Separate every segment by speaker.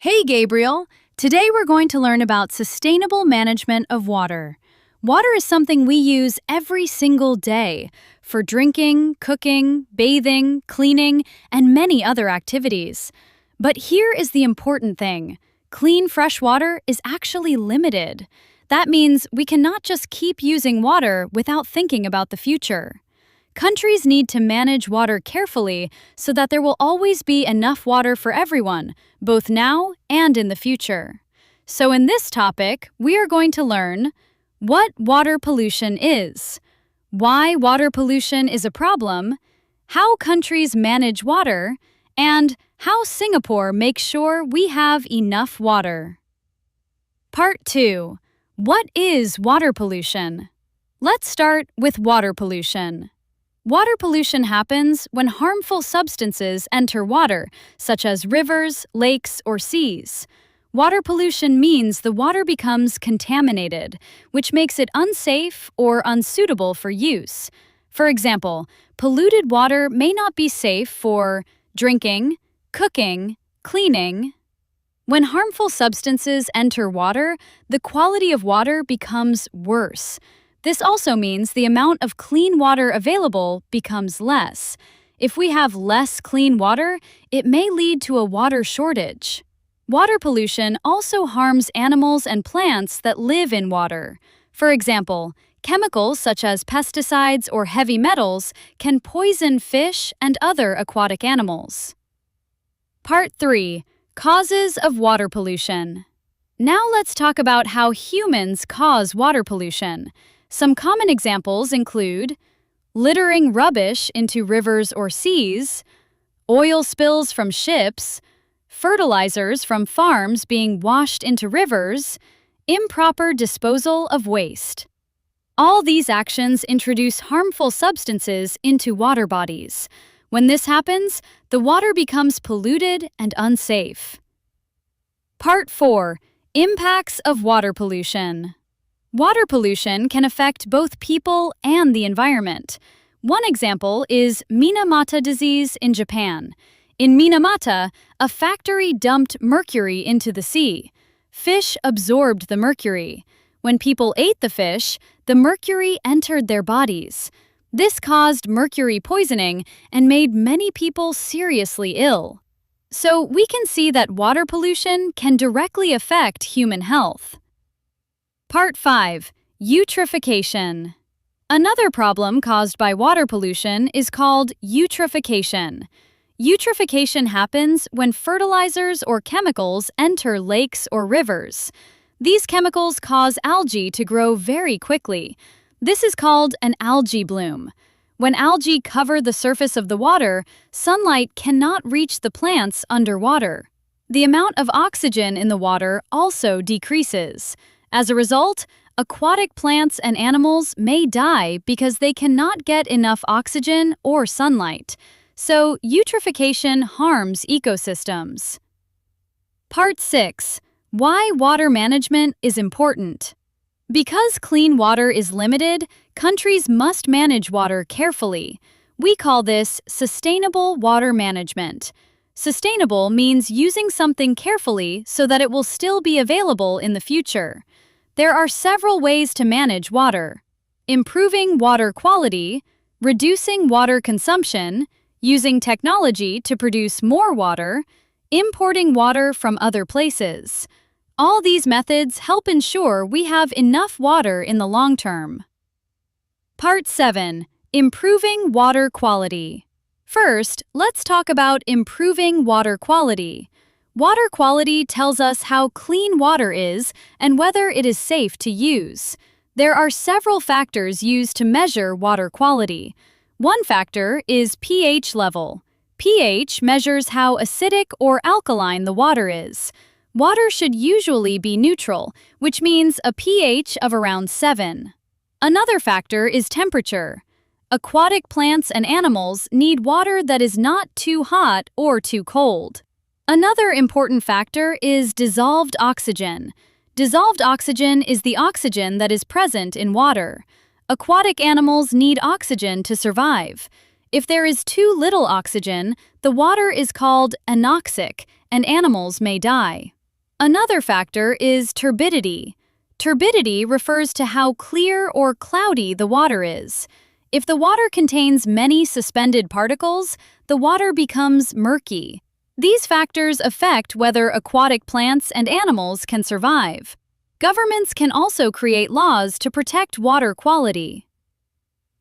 Speaker 1: Hey Gabriel! Today we're going to learn about sustainable management of water. Water is something we use every single day for drinking, cooking, bathing, cleaning, and many other activities. But here is the important thing. Clean, fresh water is actually limited. That means we cannot just keep using water without thinking about the future. Countries need to manage water carefully so that there will always be enough water for everyone, both now and in the future. So in this topic, we are going to learn what water pollution is, why water pollution is a problem, how countries manage water, and how Singapore makes sure we have enough water. Part 2. What is water pollution? Let's start with water pollution. Water pollution happens when harmful substances enter water, such as rivers, lakes, or seas. Water pollution means the water becomes contaminated, which makes it unsafe or unsuitable for use. For example, polluted water may not be safe for drinking, cooking, cleaning. When harmful substances enter water, the quality of water becomes worse. This also means the amount of clean water available becomes less. If we have less clean water, it may lead to a water shortage. Water pollution also harms animals and plants that live in water. For example, chemicals such as pesticides or heavy metals can poison fish and other aquatic animals. Part 3. Causes of water pollution. Now let's talk about how humans cause water pollution. Some common examples include littering rubbish into rivers or seas, oil spills from ships, fertilizers from farms being washed into rivers, improper disposal of waste. All these actions introduce harmful substances into water bodies. When this happens, the water becomes polluted and unsafe. Part 4. Impacts of water pollution. Water pollution can affect both people and the environment. One example is Minamata disease in Japan. In Minamata, a factory dumped mercury into the sea. Fish absorbed the mercury. When people ate the fish, the mercury entered their bodies. This caused mercury poisoning and made many people seriously ill. So we can see that water pollution can directly affect human health. Part 5. Eutrophication. Another problem caused by water pollution is called eutrophication. Eutrophication happens when fertilizers or chemicals enter lakes or rivers. These chemicals cause algae to grow very quickly. This is called an algae bloom. When algae cover the surface of the water, sunlight cannot reach the plants underwater. The amount of oxygen in the water also decreases. As a result, aquatic plants and animals may die because they cannot get enough oxygen or sunlight. So, eutrophication harms ecosystems. Part 6. Why water management is important. Because clean water is limited, countries must manage water carefully. We call this sustainable water management. Sustainable means using something carefully so that it will still be available in the future. There are several ways to manage water: improving water quality, reducing water consumption, using technology to produce more water, importing water from other places. All these methods help ensure we have enough water in the long term. Part 7. Improving water quality. First, let's talk about improving water quality. Water quality tells us how clean water is and whether it is safe to use. There are several factors used to measure water quality. One factor is pH level. pH measures how acidic or alkaline the water is. Water should usually be neutral, which means a pH of around 7. Another factor is temperature. Aquatic plants and animals need water that is not too hot or too cold. Another important factor is dissolved oxygen. Dissolved oxygen is the oxygen that is present in water. Aquatic animals need oxygen to survive. If there is too little oxygen, the water is called anoxic, and animals may die. Another factor is turbidity. Turbidity refers to how clear or cloudy the water is. If the water contains many suspended particles, the water becomes murky. These factors affect whether aquatic plants and animals can survive. Governments can also create laws to protect water quality.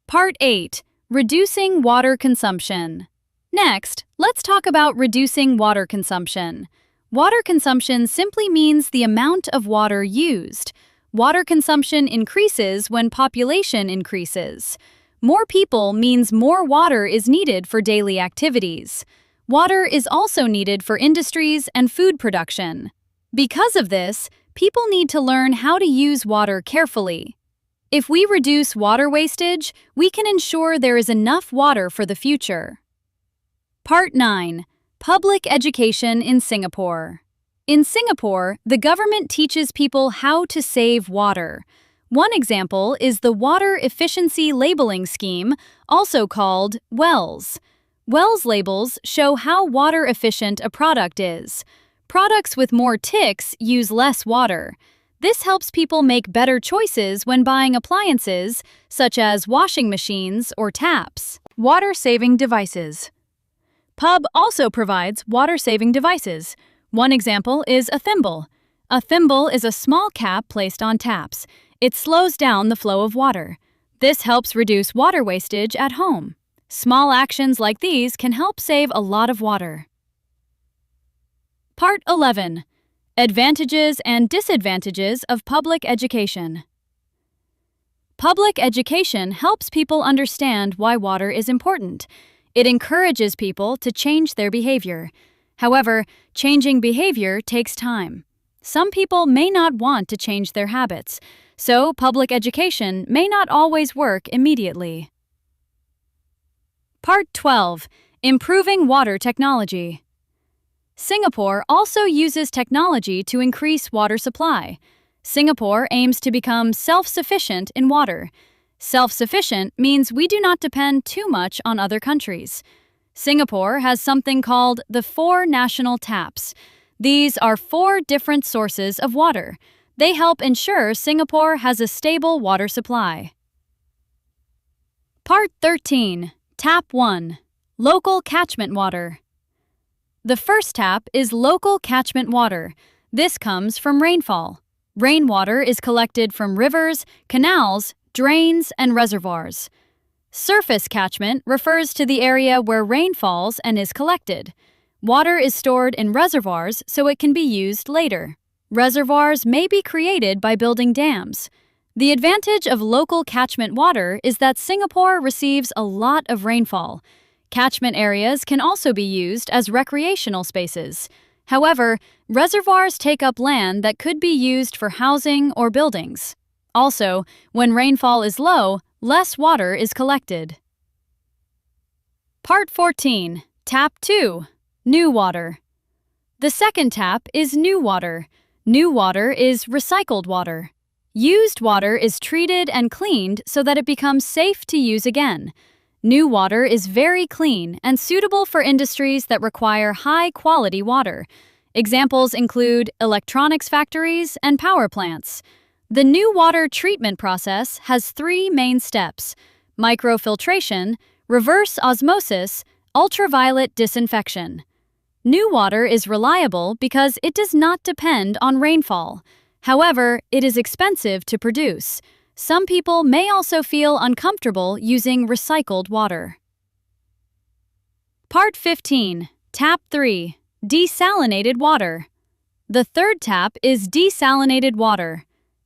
Speaker 1: Part 8. Reducing water consumption. Next, let's talk about reducing water consumption. Water consumption simply means the amount of water used. Water consumption increases when population increases. More people means more water is needed for daily activities. Water is also needed for industries and food production. Because of this, people need to learn how to use water carefully. If we reduce water wastage, we can ensure there is enough water for the future. Part 9. Public education in Singapore. In Singapore, the government teaches people how to save water. One example is the Water Efficiency Labeling Scheme, also called WELS. WELS labels show how water efficient a product is. Products with more ticks use less water. This helps people make better choices when buying appliances, such as washing machines or taps. Water-saving devices. Pub also provides water-saving devices. One example is a thimble. A thimble is a small cap placed on taps. It slows down the flow of water. This helps reduce water wastage at home. Small actions like these can help save a lot of water. Part 11. Advantages and disadvantages of public education. Public education helps people understand why water is important. It encourages people to change their behavior. However, changing behavior takes time. Some people may not want to change their habits, so public education may not always work immediately. Part 12. Improving water technology. Singapore also uses technology to increase water supply. Singapore aims to become self-sufficient in water. Self-sufficient means we do not depend too much on other countries. Singapore has something called the 4 national taps. These are 4 different sources of water. They help ensure Singapore has a stable water supply. Part 13. Tap 1. Local catchment water. The first tap is local catchment water. This comes from rainfall. Rainwater is collected from rivers, canals, drains, and reservoirs. Surface catchment refers to the area where rain falls and is collected. Water is stored in reservoirs so it can be used later. Reservoirs may be created by building dams. The advantage of local catchment water is that Singapore receives a lot of rainfall. Catchment areas can also be used as recreational spaces. However, reservoirs take up land that could be used for housing or buildings. Also, when rainfall is low, less water is collected. Part 14. Tap 2. New water. The second tap is new water. New water is recycled water. Used water is treated and cleaned so that it becomes safe to use again. New water is very clean and suitable for industries that require high-quality water. Examples include electronics factories and power plants. The new water treatment process has 3 main steps: microfiltration, reverse osmosis, ultraviolet disinfection. New water is reliable because it does not depend on rainfall. However, it is expensive to produce. Some people may also feel uncomfortable using recycled water. Part 15. Tap 3. Desalinated water. The third tap is desalinated water.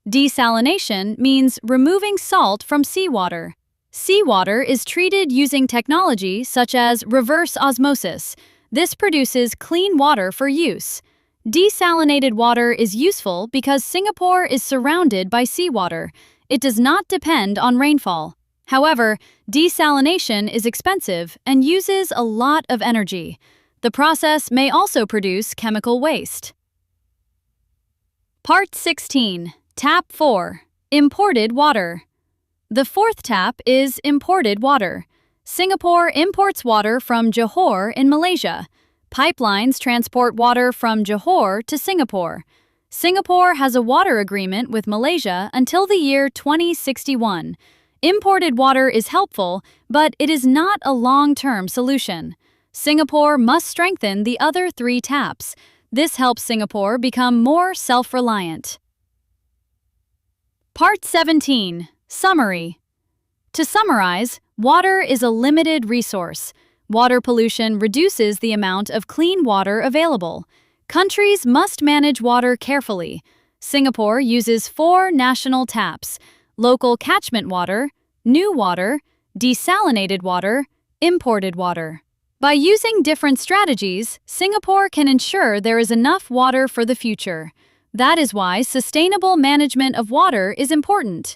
Speaker 1: Desalination means removing salt from seawater. Seawater is treated using technology such as reverse osmosis. This produces clean water for use. Desalinated water is useful because Singapore is surrounded by seawater. It does not depend on rainfall. However, desalination is expensive and uses a lot of energy. The process may also produce chemical waste. Part 16. Tap 4. Imported water. The fourth tap is imported water. Singapore imports water from Johor in Malaysia. Pipelines transport water from Johor to Singapore. Singapore has a water agreement with Malaysia until the year 2061. Imported water is helpful, but it is not a long-term solution. Singapore must strengthen the other 3 taps. This helps Singapore become more self-reliant. Part 17. Summary. To summarize, water is a limited resource. Water pollution reduces the amount of clean water available. Countries must manage water carefully. Singapore uses 4 national taps: local catchment water, new water, desalinated water, imported water. By using different strategies, Singapore can ensure there is enough water for the future. That is why sustainable management of water is important.